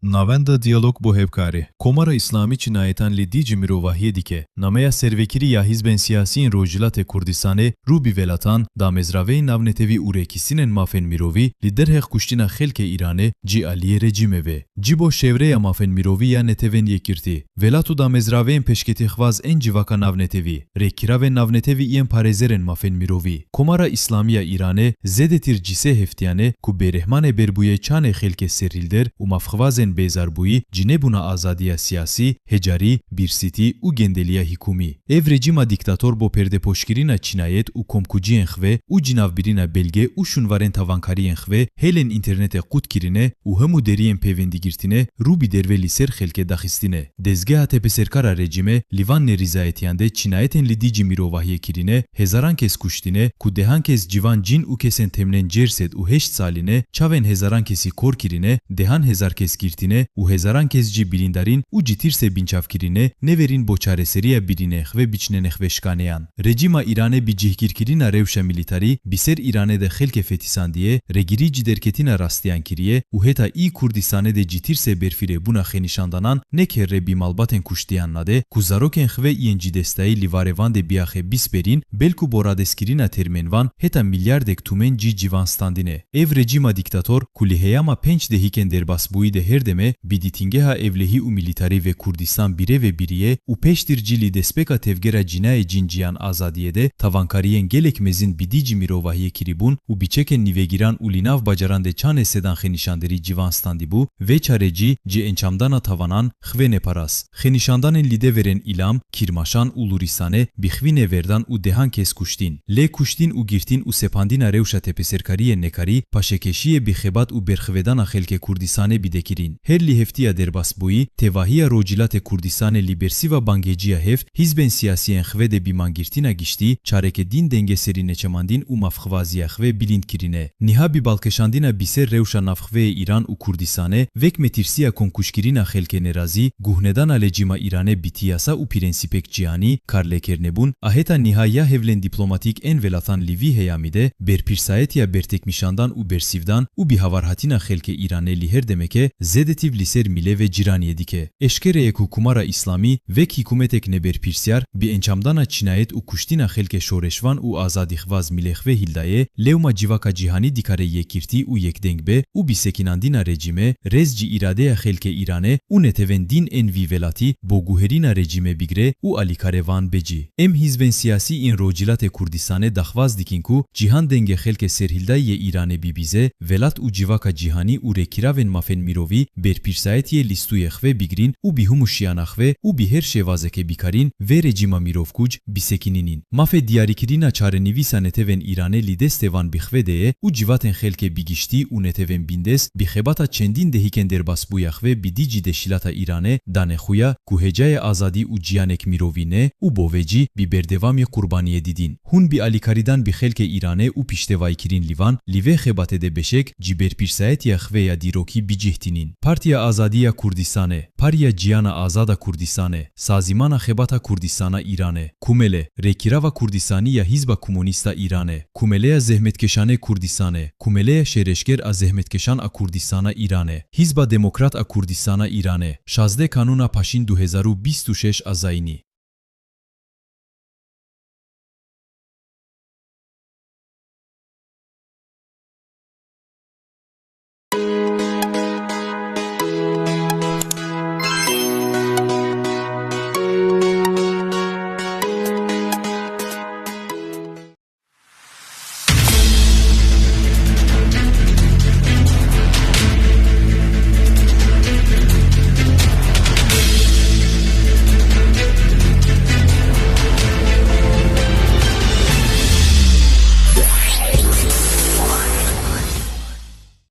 Navenda diyalog bu hevkari. Komara İslami cinayetan li dici mirovahiye dike. Namaya servekiri ya hizben siyasiyin rojilate Kurdistane, Rubi velatan, da mezraveyin navnetevi urekisinen mafen mirovi, li derhek kuştina xelke İrane, ci aliye rejimeve. Cibo şevreya mafen mirovi ya neteven yekirti. Velatu da mezraveyin peşketi xvaz en civaka navnetevi. Rekiraven navnetevi ien parezeren mafen mirovi. Komara İslamiya İrane, zedetir cise heftiyane, ku berehmane berbuye çane xelke serilder, u mafxvazen bezarbui, cinebuna azadiya siyasi, hecari, birsiti u gendeliya hikumi. Ev rejima diktator bo perdepoşkirina cinayet u komkuciyen xve, u cinavbirina belge u şunvaren tavankariyen xve, helen internete qutkirine u hemu deriyen pevendigirtine, rubi derve liser xelke daxistine. Dezgeha tepeserkara rejime, livan nerizayetiyande cinayeten li dici mirovahiye kirine, hezaran kes kuştine, ku dehan kes civan cin u kesen temnen cerset u heşt saline, çaven hezaran kesi korkirine, dehan hezar kes girtine, u hezaran kesci bilindarin u citirse binçavkirine, neverin boçareseriya birinex ve biçnenex veşkaneyan. Rejima İrane bi cihkirkirina revşa militari, biser İrane de xelke fetisan diye, regiri ciderketina rastlayan kiriye, u heta i Kurdistane de citirse berfire buna xenişandanan, ne kerre bi malbaten kuştiyanlade, ku zaroken xve iyen cidestayı livarevan de biaxe bisperin, belku boradeskirina termenvan, heta milyardek tumen ci civan standine. Ev rejima diktator, ku liheyama penç de hiken derbasbuyi de herdeme, biditingeha evlehi u militari ve Kurdistan bire ve biriye, u peştircili despeka tevgera cinaye cinciyan azadiyede, tavankariyen gelekmezin bidici mirovahiye kiribun, u biçeken nivegiran u linav bacaran de çane sedan xenişanderi civan standibu, ve çareci, ci ençamdana tavanan, xvene paras. Xenişandanen lide veren ilam, kirmaşan u lurisane, bixvine verdan u dehan kes kuştin. Le kuştin u girtin u sepandina revşa tepeserkariye nekari, paşekeşiye bixebat u berxvedana xelke Kurdistane bidekirin. Her li heftiya derbasbuyi, tevahiya rojilate Kurdistane libersiva bangeciya heft, hizben siyasiyen xve de bimangirtina gişti, çareke din dengeseri neçemandin u mafxvaziya xve bilind kirine. Niha bi balkeşandina biser revşa nafxve İran u Kurdistane, vek metirsiya konkuşkirina xelke nerazi, guhnedana lecima İrane bitiyasa u prensipek cihani, karlekernebun, aheta nihaya hevlen diplomatik en velatan livi heyamide, berpirsayetiya bertekmişandan u bersivdan, u bihavarhatina xelke İrane liher demeke, zedetiv liser mile ve ciraniye dike. Eşkereye ku kumara İslami, vek hikumetek neber pirsyar, bi ençamdana cinayet u kuştina xelke şoreşvan u azadixvaz mileh ve hildaye, levma civaka cihani dikare yekirti u yekdengbe, u bisekinandina rejime, rezci iradeya xelke İrane, u neteven din envi velati, bo guherina rejime bigre, u alikarevan beci. Em hizben siyasi in rojilate Kurdistane daxvaz dikin ku, cihan denge xelke serhildaye İrane bibize, velat u civaka cihani u rekiraven mafen mirovi, berpirsayetiye listuye xve bigrin, u bihumuşiyana xve, u bi her şevazeke bikarin, ve rejima mirovkuc, bisekininin. Mafe diyarikirina çarenivisa neteven İrane lidestevan bixvedeye, u civaten xelke bigişti u neteven bindes, bixebata çendin dehiken derbasbuya xve bidici deşilata İrane, danexuya, ku hecaya azadi u ciyanek mirovine, u boveci, bi berdevamye kurbaniye didin. Hun bi alikaridan bi xelke İrane u piştevaykirin livan, live xebatede beşek, ci berpirsayetiya xve ya diroki bijihtinin. Partiya Azadiya Kurdistane, Pariya Ciyana Azada Kurdistane, Sazimana Xebata Kurdistana İrane, Kumele, Rekirava Kurdistani ya Hizba Komünista İrane, Kumeleya Zehmetkeşane Kurdistane, Kumeleya Şereşker a Zehmetkeşan a Kurdistana İrane, Hizba Demokrat a Kurdistana İrane, Şazde Kanuna Paşin 2026 azayini.